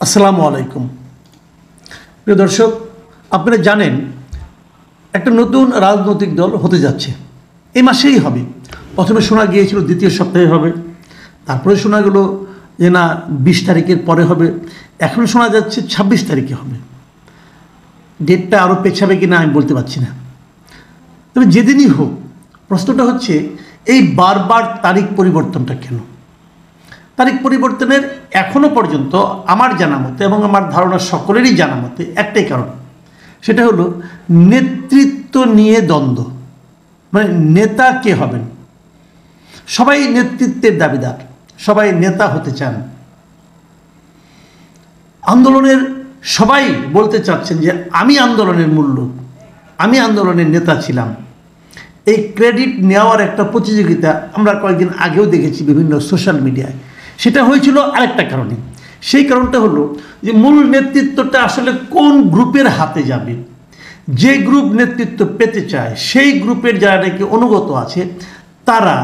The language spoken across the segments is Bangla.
আসসালামু আলাইকুম প্রিয় দর্শক, আপনারা জানেন একটা নতুন রাজনৈতিক দল হতে যাচ্ছে, এই মাসেই হবে। প্রথমে শোনা গিয়েছিল দ্বিতীয় সপ্তাহে হবে, তারপরে শোনা গেল যে না 20 তারিখের পরে হবে, এখন শোনা যাচ্ছে 26 তারিখে হবে। ডেটটা আরও পেছাবে কি না আমি বলতে পারছি না। তবে যেদিনই হোক, প্রশ্নটা হচ্ছে এই বারবার তারিখ পরিবর্তনটা কেন? তারিখ পরিবর্তনের এখনও পর্যন্ত আমার জানা মতে এবং আমার ধারণা সকলেরই জানা মতে একটাই কারণ, সেটা হলো নেতৃত্ব নিয়ে দ্বন্দ্ব। মানে নেতা কে হবেন? সবাই নেতৃত্বের দাবিদার, সবাই নেতা হতে চান। আন্দোলনের সবাই বলতে চাচ্ছেন যে আমি আন্দোলনের মূল্য, আমি আন্দোলনের নেতা ছিলাম। এই ক্রেডিট নেওয়ার একটা প্রতিযোগিতা আমরা কয়েকদিন আগেও দেখেছি বিভিন্ন সোশ্যাল মিডিয়ায়। সেটা হয়েছিল আরেকটা কারণে। সেই কারণটা হলো যে মূল নেতৃত্বটা আসলে কোন গ্রুপের হাতে যাবে। যে গ্রুপ নেতৃত্ব পেতে চায় সেই গ্রুপের যারা নাকি অনুগত আছে, তারা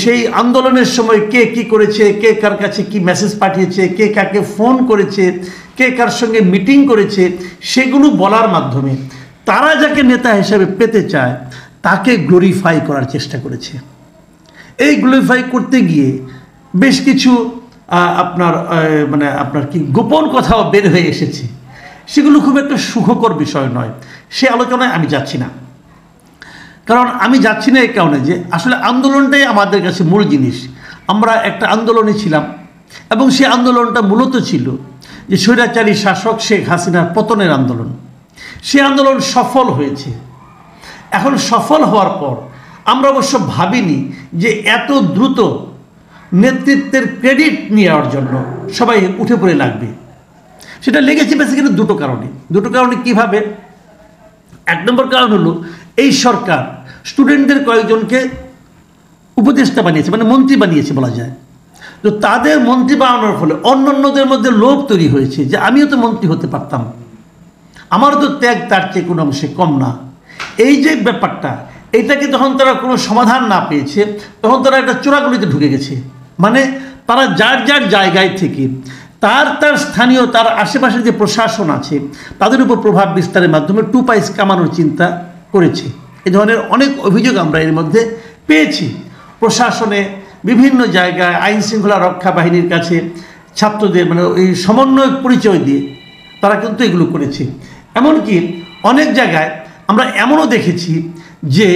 সেই আন্দোলনের সময় কে কি করেছে, কে কার কাছে কি মেসেজ পাঠিয়েছে, কে কাকে ফোন করেছে, কে কার সঙ্গে মিটিং করেছে, সেগুলো বলার মাধ্যমে তারা যাকে নেতা হিসেবে পেতে চায় তাকে গ্লোরিফাই করার চেষ্টা করেছে। এই গ্লোরিফাই করতে গিয়ে বেশ কিছু আপনার কি গোপন কথাও বের হয়ে এসেছে। সেগুলো খুব একটা সুখকর বিষয় নয়, সে আলোচনায় আমি যাচ্ছি না। কারণ আমি যাচ্ছি না এই কারণে যে আসলে আন্দোলনটাই আমাদের কাছে মূল জিনিস। আমরা একটা আন্দোলনে ছিলাম এবং সেই আন্দোলনটা মূলত ছিল যে স্বৈরাচারী শাসক শেখ হাসিনার পতনের আন্দোলন। সে আন্দোলন সফল হয়েছে। এখন সফল হওয়ার পর আমরা অবশ্য ভাবিনি যে এত দ্রুত নেতৃত্বের ক্রেডিট নেওয়ার জন্য সবাই উঠে পড়ে লাগবে। সেটা লেগেছে বেসিক্যালি দুটো কারণে কীভাবে? এক নম্বর কারণ হলো এই সরকার স্টুডেন্টদের কয়েকজনকে উপদেষ্টা বানিয়েছে, মানে মন্ত্রী বানিয়েছে বলা যায়। তো তাদের মন্ত্রী বানানোর ফলে অন্যান্যদের মধ্যে লোভ তৈরি হয়েছে যে আমিও তো মন্ত্রী হতে পারতাম, আমারও তো ত্যাগ তার চেয়ে কোনো অংশে কম না। এই যে ব্যাপারটা, এইটাকে যখন তারা কোনো সমাধান না পেয়েছে তখন তারা একটা চোরাগুলিতে ঢুকে গেছে। মানে তারা যার যার জায়গায় থেকে তার স্থানীয় তার আশেপাশে যে প্রশাসন আছে তাদের উপর প্রভাব বিস্তারের মাধ্যমে 2 পয়সা কামানোর চিন্তা করেছে। এই ধরনের অনেক অভিযোগ আমরা এর মধ্যে পেয়েছি। প্রশাসনে বিভিন্ন জায়গায় আইন শৃঙ্খলা রক্ষা বাহিনীর কাছে ছাত্রদের মানে এই সমন্বয় পরিচয় দিয়ে তারা কিন্তু এগুলো করেছে। এমনকি অনেক জায়গায় আমরা এমনও দেখেছি যে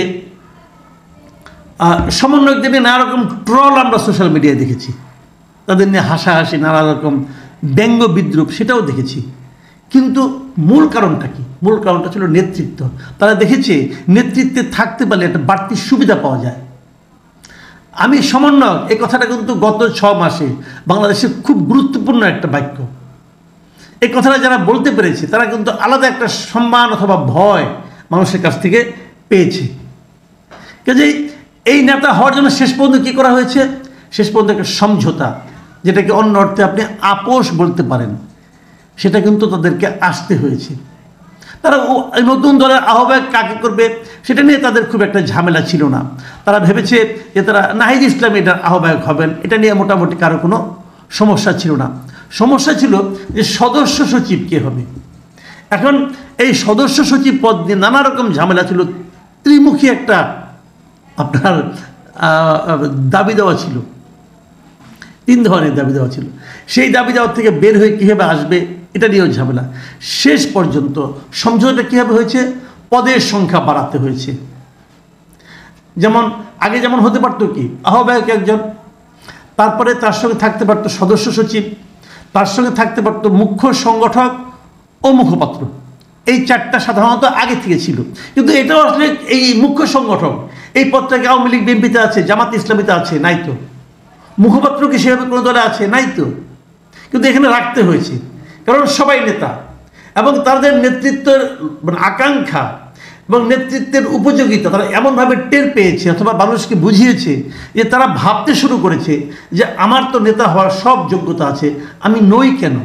সমন্বয়কদের নিয়ে নানা রকম ট্রল আমরা সোশ্যাল মিডিয়ায় দেখেছি, তাদের নিয়ে হাসাহাসি, নানা রকম ব্যঙ্গ বিদ্রুপ, সেটাও দেখেছি। কিন্তু মূল কারণটা কি? মূল কারণটা ছিল নেতৃত্ব। তারা দেখেছে নেতৃত্বে থাকতে পারলে একটা বাড়তি সুবিধা পাওয়া যায়। আমি সমন্বয়ক, এই কথাটা কিন্তু গত 6 মাসে বাংলাদেশে খুব গুরুত্বপূর্ণ একটা বাক্য। এই কথাটা যারা বলতে পেরেছে তারা কিন্তু আলাদা একটা সম্মান অথবা ভয় মানুষের কাছ থেকে পেয়েছে। কাজেই এই নেতা হওয়ার জন্য শেষ পর্যন্ত কী করা হয়েছে? শেষ পর্যন্ত একটা সমঝোতা, যেটাকে অন্য অর্থে আপনি আপোষ বলতে পারেন, সেটা কিন্তু তাদেরকে আসতে হয়েছে। তারা নতুন দলের আহ্বায়ক কাকে করবে সেটা নিয়ে তাদের খুব একটা ঝামেলা ছিল না। তারা ভেবেছে যে তারা নাহিদ ইসলাম এটার আহ্বায়ক হবেন, এটা নিয়ে মোটামুটি কারো কোনো সমস্যা ছিল না। সমস্যা ছিল যে সদস্য সচিব কে হবে। এখন এই সদস্য সচিব পদ নিয়ে নানা রকম ঝামেলা ছিল। ত্রিমুখী একটা আপনার দাবি দেওয়া ছিল, 3 ধরনের দাবি দেওয়া ছিল। সেই দাবি দেওয়ার থেকে বের হয়ে কীভাবে আসবে এটা নিয়েও ঝামেলা। শেষ পর্যন্ত সমঝোতা কীভাবে হয়েছে? পদের সংখ্যা বাড়াতে হয়েছে। যেমন আগে যেমন হতে পারতো কি, আহ্বায়ক একজন, তারপরে তার সঙ্গে থাকতে পারতো সদস্য সচিব, তার সঙ্গে থাকতে পারতো মুখ্য সংগঠক ও মুখপাত্র। এই 4টা সাধারণত আগে থেকে ছিল। কিন্তু এটাও আসলে এই মুখ্য সংগঠক এই পদটা কি আওয়ামী লীগ বিএনপিতে আছে, জামাত ইসলামীতে আছে? নাই তো। মুখপাত্র কি সেভাবে কোনো দলে আছে? নাই তো। কিন্তু এখানে রাখতে হয়েছে কারণ সবাই নেতা এবং তাদের নেতৃত্বের আকাঙ্ক্ষা এবং নেতৃত্বের উপযোগিতা তারা এমনভাবে টের পেয়েছে অথবা মানুষকে বুঝিয়েছে যে তারা ভাবতে শুরু করেছে যে আমার তো নেতা হওয়ার সব যোগ্যতা আছে, আমি নই কেন?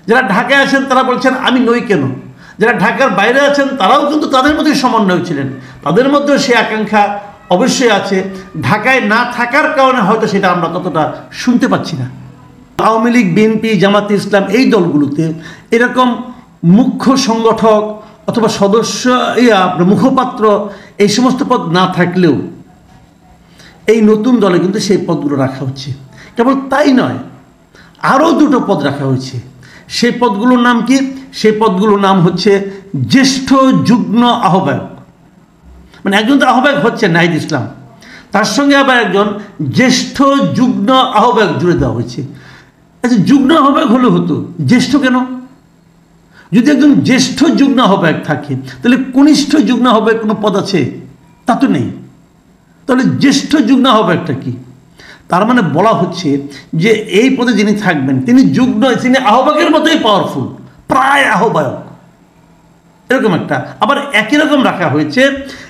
যারা ঢাকায় আছেন তারা বলছেন আমি নই কেন? যারা ঢাকার বাইরে আছেন তারাও কিন্তু তাদের মধ্যে সমন্বয় ছিলেন, তাদের মধ্যেও সে আকাঙ্ক্ষা অবশ্যই আছে। ঢাকায় না থাকার কারণে হয়তো সেটা আমরা ততটা শুনতে পাচ্ছি না। আওয়ামী লীগ, বিএনপি, জামাতে ইসলাম এই দলগুলোতে এরকম মুখ্য সংগঠক অথবা সদস্য মুখপাত্র এই সমস্ত পদ না থাকলেও এই নতুন দলে কিন্তু সেই পদগুলো রাখা হচ্ছে। কেবল তাই নয়, আরও দুটো পদ রাখা হয়েছে। সেই পদগুলোর নাম কি? সেই পদগুলোর নাম হচ্ছে জ্যেষ্ঠ যুগ্ম আহ্বায়ক। মানে একজন তো আহ্বায়ক হচ্ছে নাহিদ ইসলাম, তার সঙ্গে আবার একজন জ্যেষ্ঠ যুগ্ম আহ্বায়ক জুড়ে দেওয়া হয়েছে। আচ্ছা, যুগ্ম আহ্বায়ক হলে হতো, জ্যেষ্ঠ কেন? যদি একজন জ্যেষ্ঠ যুগ্ম আহ্বায়ক থাকে তাহলে কনিষ্ঠ যুগ্ম আহ্বায়ক কোনো পদ আছে? তা তো নেই। তাহলে জ্যেষ্ঠ যুগ্ম আহ্বায়কটা কি? তার মানে বলা হচ্ছে যে এই পদে যিনি থাকবেন তিনি তিনি আহ্বায়কের মতোই পাওয়ারফুল, প্রায় আহ্বায়ক এরকম একটা। আবার একই রকম রাখা হয়েছে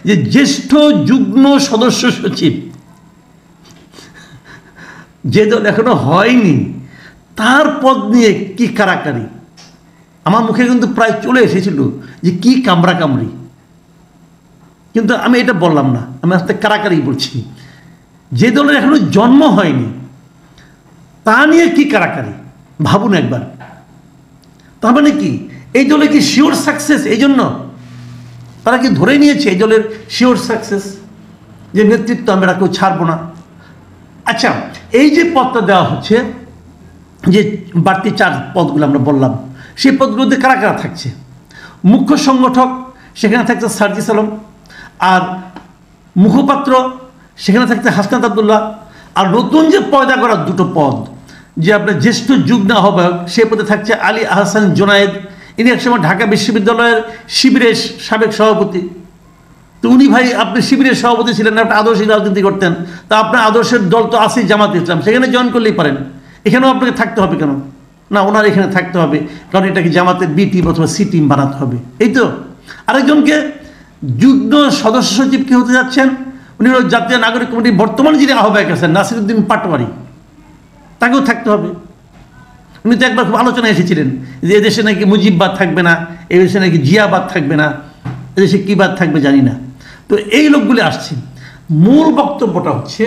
যে জ্যেষ্ঠ যুগ্ম সদস্য সচিব, যে দল এখনো হয়নি তার পদ নিয়ে কি কারাকারি। আমার মুখে কিন্তু প্রায় চলে এসেছিল যে কি কামড়া কামড়ি, কিন্তু আমি এটা বললাম না, আমি আস্তে কারাকারি বলছি। যে দলের এখনো জন্ম হয়নি তা নিয়ে কি কারাকারি, ভাবুন একবার। তার মানে কি এই দলে কি শিওর সাকসেস? এই জন্য তারা কি ধরে নিয়েছে এই দলের শিওর সাকসেস, যে নেতৃত্ব আমরা কেউ ছাড়বো না। আচ্ছা, এই যে পদটা দেওয়া হচ্ছে, যে বাড়তি 4 পদগুলো আমরা বললাম, সেই পদগুলোতে কারা কারা থাকছে? মুখ্য সংগঠক, সেখানে থাকছে সার্জিস আলম। আর মুখপাত্র, সেখানে থাকছে হাসনাত আবদুল্লাহ। আর নতুন যে পয়দা করা 2টো পদ, যে আপনার জ্যেষ্ঠ যুগ্ম আহ্বায়ক, সেই পদে থাকছে আলী আহসান জোনায়েদ। ইনি একসময় ঢাকা বিশ্ববিদ্যালয়ের শিবিরের সাবেক সভাপতি। তো উনি ভাই আপনি শিবিরের সভাপতি ছিলেন, একটা আদর্শিক রাজনীতি করতেন, তা আপনার আদর্শের দল তো আছেই জামাত ইসলাম, সেখানে জয়েন করলেই পারেন। এখানেও আপনাকে থাকতে হবে কেন? না, ওনার এখানে থাকতে হবে কারণ এটাকে জামাতের বি টিম অথবা সি টিম বানাতে হবে, এই তো। আরেকজনকে যুগ্ম সদস্য সচিব কি হতে যাচ্ছেন? উনি হল জাতীয় নাগরিক কমিটির বর্তমানে যিনি আহ্বায়ক আছেন নাসিরউদ্দিন পাটোয়ারি, তাকেও থাকতে হবে। উনি তো একবার খুব আলোচনায় এসেছিলেন যে এদেশে নাকি মুজিববাদ থাকবে না, এদেশে নাকি জিয়াবাদ থাকবে না, এদেশে কী বাদ থাকবে জানি না। তো এই লোকগুলি আসছে। মূল বক্তব্যটা হচ্ছে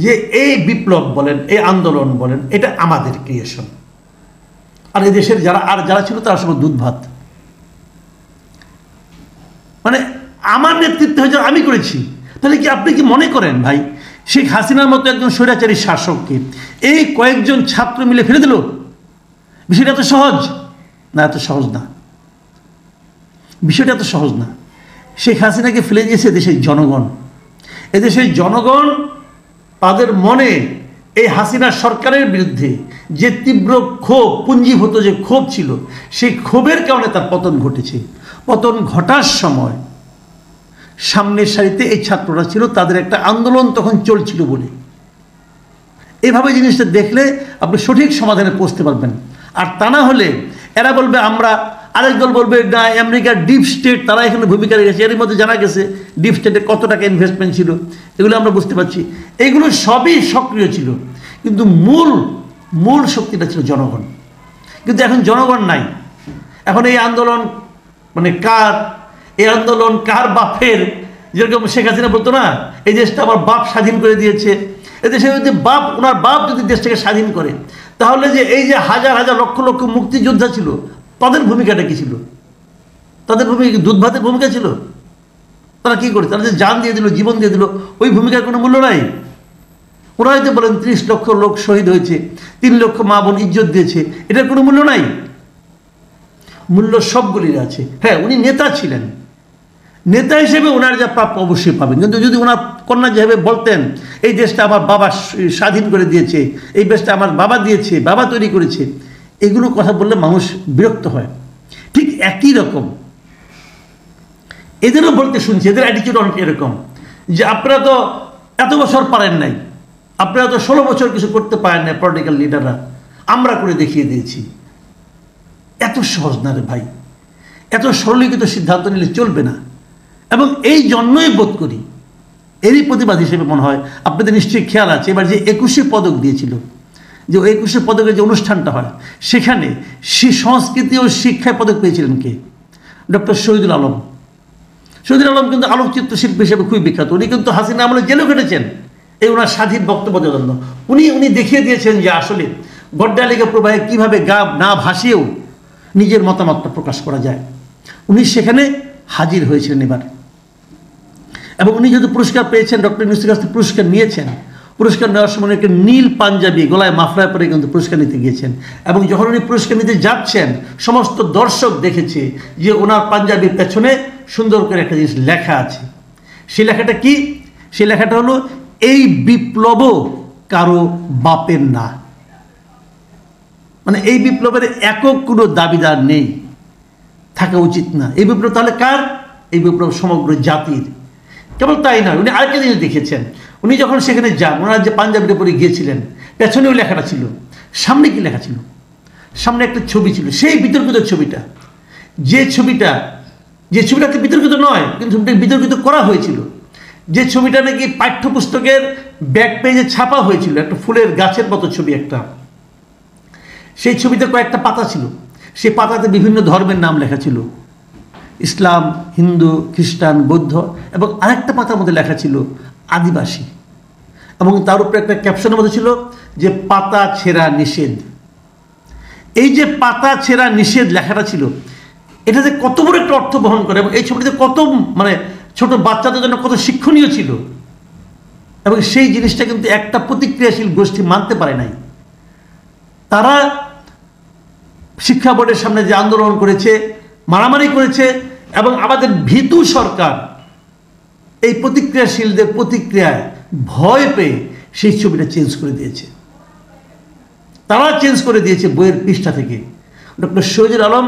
যে এই বিপ্লব বলেন, এই আন্দোলন বলেন, এটা আমাদের ক্রিয়েশন। আর এই দেশের যারা ছিল তারা সব দুধ ভাত, মানে আমার নেতৃত্বে হয়েছে, আমি করেছি। তাহলে কি আপনি কি মনে করেন ভাই শেখ হাসিনার মতো একজন স্বৈরাচারী শাসককে এই কয়েকজন ছাত্র মিলে ফেলে দিল? বিষয়টা এত সহজ না, এত সহজ না, বিষয়টা এত সহজ না। শেখ হাসিনাকে ফেলে দিয়েছে দেশের জনগণ। এদেশের জনগণ তাদের মনে এই হাসিনা সরকারের বিরুদ্ধে যে তীব্র ক্ষোভ, পুঞ্জীভূত যে ক্ষোভ ছিল, সেই ক্ষোভের কারণে তার পতন ঘটেছে। পতন ঘটার সময় সামনের সারিতে এই ছাত্ররা ছিল, তাদের একটা আন্দোলন তখন চলছিল বলে। এভাবে জিনিসটা দেখলে আপনি সঠিক সমাধানে পৌঁছতে পারবেন। আর তা না হলে এরা বলবে আমরা, আরেক দল বলবে না আমেরিকার ডিপ স্টেট তারা এখানে ভূমিকা রেখেছে। এর মধ্যে জানা গেছে ডিপ স্টেটে কত টাকা ইনভেস্টমেন্ট ছিল, এগুলো আমরা বুঝতে পারছি। এগুলো সবই সক্রিয় ছিল, কিন্তু মূল শক্তিটা ছিল জনগণ। কিন্তু এখন জনগণ নাই। এখন এই আন্দোলন মানে এই আন্দোলন কার বাপের? যেরকম শেখ হাসিনা বলতো না, এই দেশটা আমার বাপ স্বাধীন করে দিয়েছে। এদেশে যদি ওনার বাপ যদি দেশটাকে স্বাধীন করে, তাহলে যে এই যে হাজার হাজার লক্ষ লক্ষ মুক্তিযোদ্ধা ছিল, তাদের ভূমিকাটা কি ছিল? তাদের ভূমিকা কি দুধ ভাতের ভূমিকা ছিল? তারা কি করে? তারা যে জান দিয়ে দিল, জীবন দিয়ে দিল, ওই ভূমিকার কোনো মূল্য নাই। ওরা হয়তো বলেন 30 লক্ষ লোক শহীদ হয়েছে, 3 লক্ষ মা বোন ইজ্জত দিয়েছে, এটার কোনো মূল্য নাই। মূল্য সবগুলির আছে। হ্যাঁ, উনি নেতা ছিলেন, নেতা হিসেবে ওনার যা প্রাপ্য অবশ্যই পাবেন। কিন্তু যদি ওনার কন্যা যেভাবে বলতেন এই দেশটা আমার বাবা স্বাধীন করে দিয়েছে, এই দেশটা আমার বাবা দিয়েছে, বাবা তৈরি করেছে, এগুলো কথা বললে মানুষ বিরক্ত হয়। ঠিক একই রকম এদেরও বলতে শুনছি, এদের অ্যাটিটিউড অনেক এরকম যে আপনারা তো এত বছর পারেন নাই, আপনারা তো 16 বছর কিছু করতে পারেন না, পলিটিক্যাল লিডাররা, আমরা করে দেখিয়ে দিয়েছি। এত সহজ না রে ভাই, এত সরলীকৃত সিদ্ধান্ত নিলে চলবে না। এবং এই জন্যই বোধ করি, এরই প্রতিবাদ হিসেবে মনে হয় আপনাদের নিশ্চয়ই খেয়াল আছে, এবার যে 21শে পদক দিয়েছিল, যে 21শে পদকের যে অনুষ্ঠানটা হয়, সেখানে সংস্কৃতি ও শিক্ষায় পদক পেয়েছিলেন কে? ডক্টর শহীদুল আলম। শহীদুল আলম কিন্তু আলোকচিত্র শিল্পী হিসেবে খুবই বিখ্যাত। উনি কিন্তু হাসিনা আমলে জেলেও কেটেছেন, এই ওনার স্বাধীন বক্তব্য দেওয়ার জন্য। উনি দেখিয়ে দিয়েছেন যে আসলে গড্ডালিকা প্রবাহে কীভাবে গা না ভাসিয়েও নিজের মতামতটা প্রকাশ করা যায়। উনি সেখানে হাজির হয়েছিলেন এবার, এবং উনি যেহেতু পুরস্কার পেয়েছেন, ডক্টর ইউনূসের কাছ থেকে পুরস্কার নিয়েছেন, পুরস্কার নেওয়ার সময় একটা নীল পাঞ্জাবি গলায় মাফলার পরে কিন্তু পুরস্কার নিতে গিয়েছেন। এবং যখন উনি পুরস্কার নিতে যাচ্ছেন, সমস্ত দর্শক দেখেছে যে ওনার পাঞ্জাবির পেছনে সুন্দর করে একটা জিনিস লেখা আছে। সেই লেখাটা কি? সেই লেখাটা হলো, এই বিপ্লব কারো বাপের না। মানে এই বিপ্লবের একক কোনো দাবিদার নেই, থাকা উচিত না। এই বিপ্লব তাহলে কার? এই বিপ্লব সমগ্র জাতির। কেবল তাই নয়, উনি আরেকটা জিনিস দেখেছেন। উনি যখন সেখানে যান, ওনারা যে পাঞ্জাবির উপরে গিয়েছিলেন, পেছনেও লেখাটা ছিল, সামনে কি লেখা ছিল? সামনে একটা ছবি ছিল, সেই বিতর্কিত ছবিটা, যে ছবিটাতে বিতর্কিত নয়, কিন্তু বিতর্কিত করা হয়েছিল, যে ছবিটা নাকি পাঠ্যপুস্তকের ব্যাক পেজে ছাপা হয়েছিল, একটা ফুলের গাছের মতো ছবি একটা। সেই ছবিতে কয়েকটা পাতা ছিল, সেই পাতাতে বিভিন্ন ধর্মের নাম লেখা ছিল, ইসলাম, হিন্দু, খ্রিস্টান, বৌদ্ধ, এবং আরেকটা পাতার মধ্যে লেখা ছিল আদিবাসী, এবং তার উপরে একটা ক্যাপশনের মধ্যে ছিল যে পাতা ছেঁড়া নিষেধ। এই যে পাতা ছেঁড়া নিষেধ লেখাটা ছিল, এটা যে কত বড় একটা অর্থ বহন করে, এবং এই ছবিটিতে কত ছোট বাচ্চাদের জন্য কত শিক্ষণীয় ছিল, এবং সেই জিনিসটা কিন্তু একটা প্রতিক্রিয়াশীল গোষ্ঠী মানতে পারে নাই। তারা শিক্ষা বোর্ডের সামনে যে আন্দোলন করেছে, মারামারি করেছে, এবং আমাদের ভীতু সরকার এই প্রতিক্রিয়াশীলদের প্রতিক্রিয়ায় ভয় পেয়ে সেই ছবিটা চেঞ্জ করে দিয়েছে। তারা চেঞ্জ করে দিয়েছে বইয়ের পৃষ্ঠা থেকে। ডক্টর শহীদুল আলম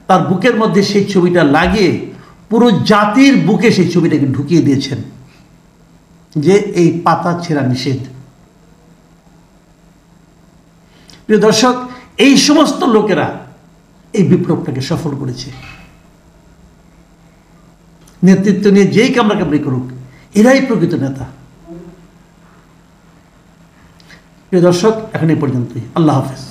তার বুকের মধ্যে সেই ছবিটা লাগিয়ে পুরো জাতির বুকে সেই ছবিটাকে ঢুকিয়ে দিয়েছেন যে এই পাতা ছেঁড়া নিষেধ। প্রিয় দর্শক, এই সমস্ত লোকেরা এই বিপ্লবটাকে সফল করেছে। নেতৃত্ব নিয়ে যেই কামড়াকামড়ি করুক, এরাই প্রকৃত নেতা। প্রিয় দর্শক, এখন এই পর্যন্তই। আল্লাহ হাফেজ।